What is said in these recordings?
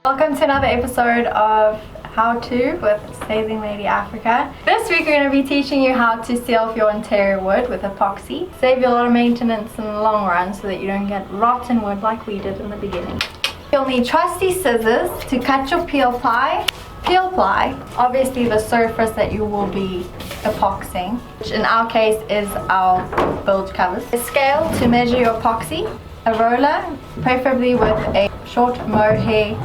Welcome to another episode of How To with Saving Lady Africa. This week we're going to be teaching you how to seal off your interior wood with epoxy. Save you a lot of maintenance in the long run so that you don't get rotten wood like we did in the beginning. You'll need trusty scissors to cut your peel ply. Peel ply, obviously the surface that you will be epoxying, which in our case is our bilge covers. A scale to measure your epoxy, a roller, preferably with a short mohair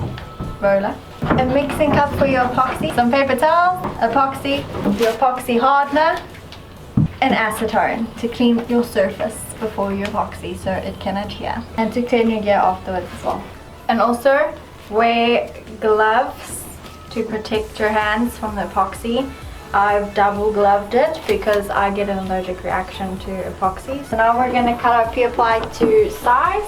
roller, a mixing cup for your epoxy, some paper towels, epoxy, your epoxy hardener, and acetone to clean your surface before you epoxy so it can adhere, and to clean your gear afterwards as well. And also wear gloves to protect your hands from the epoxy. I've double gloved it because I get an allergic reaction to epoxy. So now we're going to cut our peel ply to size.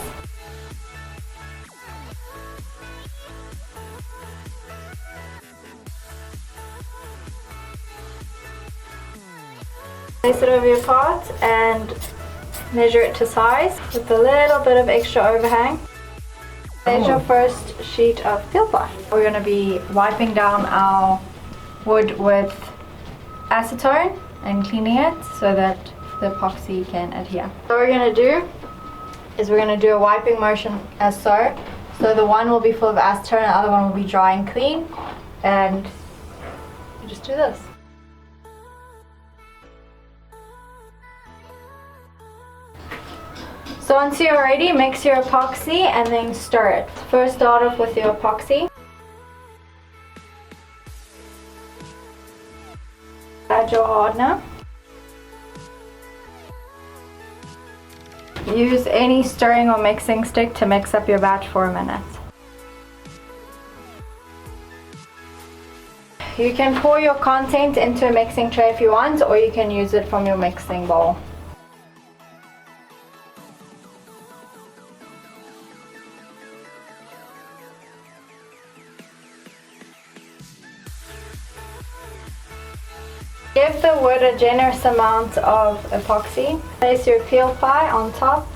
Place it over your part and measure it to size with a little bit of extra overhang. There's your first sheet of peel ply. We're going to be wiping down our wood with acetone and cleaning it so that the epoxy can adhere. What we're going to do is we're going to do a wiping motion as so. So the one will be full of acetone and the other one will be dry and clean. And you just do this. So once you're ready, mix your epoxy and then stir it. First start off with your epoxy. Add your hardener. Use any stirring or mixing stick to mix up your batch for a minute. You can pour your content into a mixing tray if you want, or you can use it from your mixing bowl. Give the wood a generous amount of epoxy. Place your peel ply on top,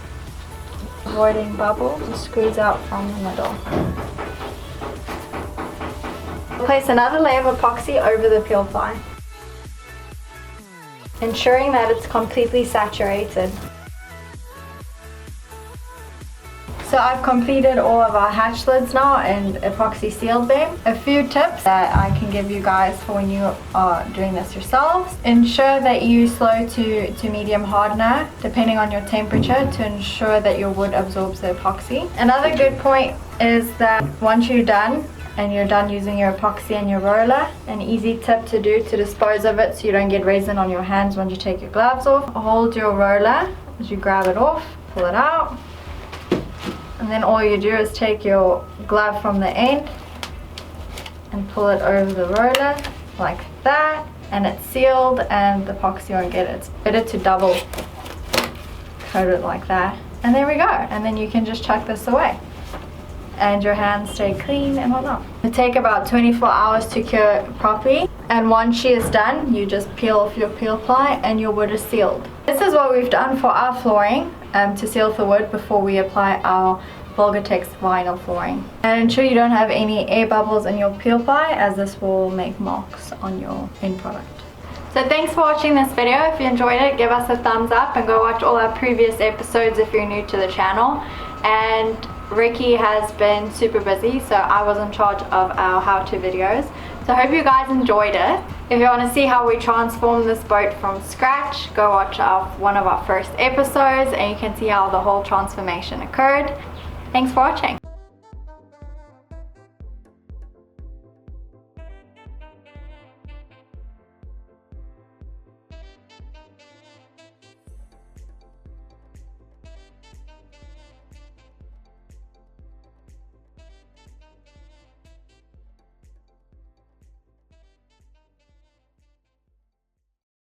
avoiding bubbles, and squeeze out from the middle. Place another layer of epoxy over the peel ply, ensuring that it's completely saturated. So I've completed all of our hatch lids now and epoxy sealed them. A few tips that I can give you guys for when you are doing this yourselves. Ensure that you use slow to medium hardener depending on your temperature to ensure that your wood absorbs the epoxy. Another good point is that once you're done and you're done using your epoxy and your roller, an easy tip to do to dispose of it so you don't get resin on your hands when you take your gloves off. Hold your roller as you grab it off, pull it out. And then all you do is take your glove from the end and pull it over the roller like that, and it's sealed and the epoxy won't get it. It's better to double coat it like that. And there we go. And then you can just chuck this away and your hands stay clean and whatnot. It takes about 24 hours to cure properly, and once she is done, you just peel off your peel ply and your wood is sealed. This is what we've done for our flooring to seal the wood before we apply our Vulgatex vinyl flooring. And ensure you don't have any air bubbles in your peel ply, as this will make marks on your end product. So thanks for watching this video. If you enjoyed it, give us a thumbs up and go watch all our previous episodes if you're new to the channel. And Ricky has been super busy, so I was in charge of our how-to videos. So I hope you guys enjoyed it. If you want to see how we transformed this boat from scratch, go watch one of our first episodes and you can see how the whole transformation occurred. Thanks for watching.